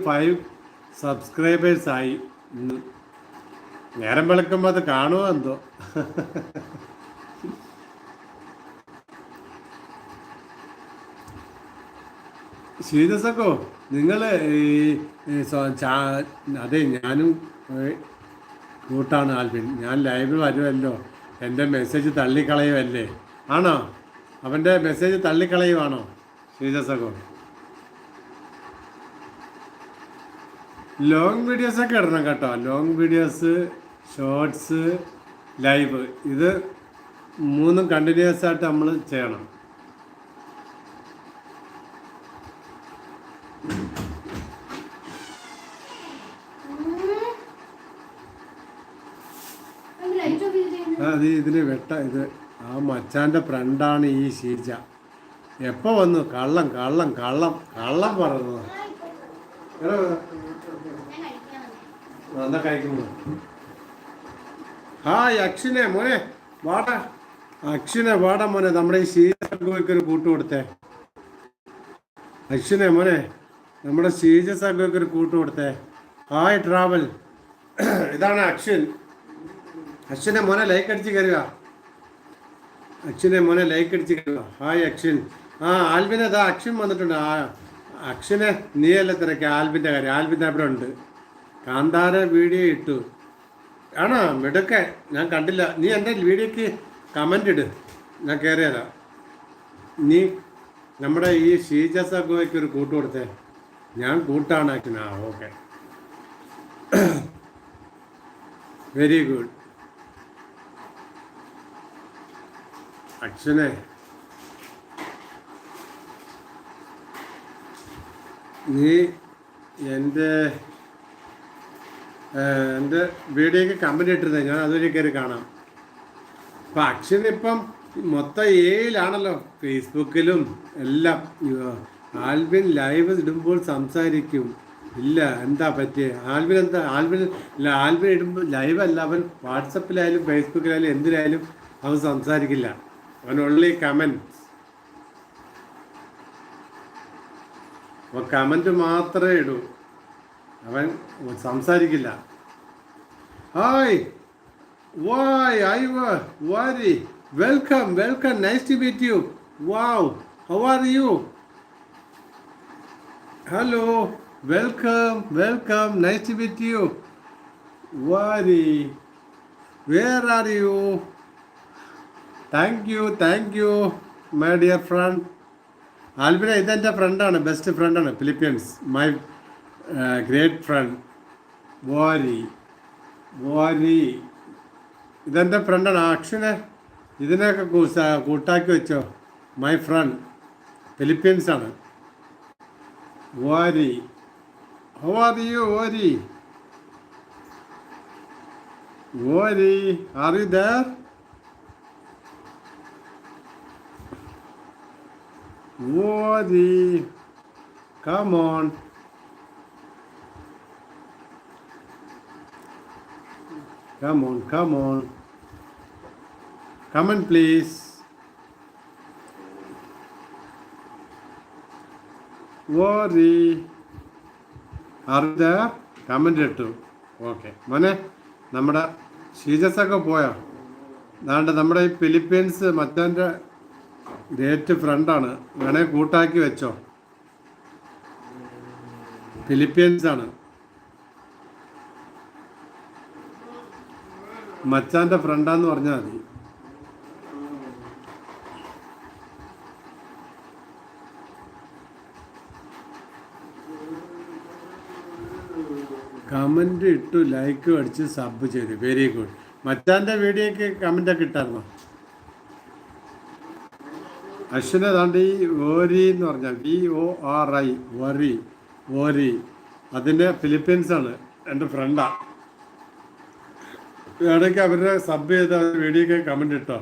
5 സബ്സ്ക്രൈബേഴ്സായി. നേരം വെളുക്കുമ്പോൾ അത് കാണുമോ എന്തോ. ശ്രീദസക്കോ നിങ്ങൾ അതെ ഞാനും കൂട്ടാണ് ആൽബിൻ. ഞാൻ ലൈവിൽ വരുമല്ലോ, എൻ്റെ മെസ്സേജ് തള്ളിക്കളയുമല്ലേ? ആണോ? അവൻ്റെ മെസ്സേജ് തള്ളിക്കളയുവാണോ ശ്രീദസക്കോ? ലോങ് വീഡിയോസൊക്കെ ഇടണം കേട്ടോ. ലോങ് വീഡിയോസ്, ഷോർട്സ്, ലൈവ്, ഇത് 3 കണ്ടിന്യൂസ് ആയിട്ട് നമ്മൾ ചെയ്യണം. അത് ഇതിന് ഇത് ആ മച്ചാൻ്റെ ഫ്രണ്ടാണ് ഈ ഷീജ. എപ്പോൾ വന്നു? കള്ളം കള്ളം കള്ളം കള്ളം പറഞ്ഞത്. എന്നാ കഴിക്കുന്നു. ഹായ് അക്ഷിനെ മോനെ വാടാ. അക്ഷിനെ വാടാ മോനെ, നമ്മുടെ ഈ ഷീജക്കൊരു കൂട്ട് കൊടുത്തേ. അക്ഷിനെ മോനെ, നമ്മുടെ ഷീജക്കൊരു കൂട്ട് കൊടുത്തേ. Hi travel. ഇതാണ് അക്ഷിൻ. അക്ഷിനെ മോനെ ലൈക്ക് അടിച്ച് കയറുക. അക്ഷിനെ മോനെ ലൈക്ക് അടിച്ച് കയറുക. ഹായ് അക്ഷിൻ. ആൽബിനെ അതാ അക്ഷിൻ വന്നിട്ടുണ്ട്. അക്ഷിനെ നീയല്ല തിരക്ക് ആൽബിൻ്റെ കാര്യം. ആൽബിൻ്റെ അവിടെ ഉണ്ട്. കാന്താര വീഡിയോ ഇട്ടു. ആണോ? മിടുക്കെ, ഞാൻ കണ്ടില്ല. നീ എൻ്റെ വീഡിയോക്ക് കമൻ്റ് ഇട്, ഞാൻ കയറിയതാ. നീ നമ്മുടെ ഈ ഷീജ സഗോയ്ക്ക് ഒരു കൂട്ട് കൊടുത്തേ. ഞാൻ കൂട്ടാണ് അക്ഷിന. Okay, very good. അക്ഷിനെ നീ എൻ്റെ വീഡിയോക്ക് കമൻറ്റ് ഇട്ടിരുന്നത് ഞാൻ അതുവരെ കയറി കാണാം. അപ്പം അക്ഷിന് ഇപ്പം മൊത്തം ഏയിലാണല്ലോ, ഫേസ്ബുക്കിലും എല്ലാം. ആൽബിൻ ലൈവ് ഇടുമ്പോൾ സംസാരിക്കും. ഇല്ല, എന്താ പറ്റിയേ? ആൽബിൻ ഇടുമ്പോൾ ലൈവല്ല, അവൻ വാട്സപ്പിലായാലും ഫേസ്ബുക്കിലായാലും എന്തിനായാലും അവൻ സംസാരിക്കില്ല. അവൻ ഓൺലി കമൻറ്റ്. അവൻ കമൻറ്റ് മാത്രമേ ഇടൂ, അവൻ സംസാരിക്കില്ല. ഹായ് വായ് Wari welcome welcome, nice to meet you. Wow, how are you? Hello, welcome welcome, nice to meet you. Wari, where are you? Thank you my dear friend. Albina ഇതെൻ്റെ ഫ്രണ്ടാണ്, best ഫ്രണ്ടാണ്, Philippines. My great front വാരി ഇതെൻ്റെ ഫ്രണ്ടാണ്. അക്ഷനെ ഇതിനെയൊക്കെ കൂട്ടാക്കി വെച്ചോ. My friend, ഫിലിപ്പീൻസാണ്. Wari, how are you Wari? Wari, are you there? Wari, come on. Come on. Come on, please. Worry. Are you there? Comment ഇട്ടു. ഓക്കെ മോനെ, നമ്മുടെ ഷീജസൊക്കെ പോയോ? അതാണ്ട് നമ്മുടെ ഈ ഫിലിപ്പീൻസ് മറ്റവൻ്റെ ഗ്രേറ്റ് ഫ്രണ്ടാണ്. വേണേ കൂട്ടാക്കി വെച്ചോ. ഫിലിപ്പീൻസാണ്, മച്ചാൻ്റെ ഫ്രണ്ടാന്ന് പറഞ്ഞാൽ മതി. കമൻ്റ് ഇട്ടു, ലൈക്ക് അടിച്ച് സബ് ചെയ്തു. Very good. മച്ചാൻ്റെ വീഡിയോക്ക് കമൻ്റൊക്കെ ഇട്ടായിരുന്നോ? അശ്വിന ഏതാണ്ട് ഈ ഓരി എന്ന് പറഞ്ഞാൽ VORI ഓരി, അതിൻ്റെ ഫിലിപ്പീൻസാണ്, എൻ്റെ ഫ്രണ്ടാണ്. ഇടയ്ക്ക് അവരുടെ സബ് ചെയ്ത വീഡിയോക്ക് കമൻ്റ് ഇട്ടോ.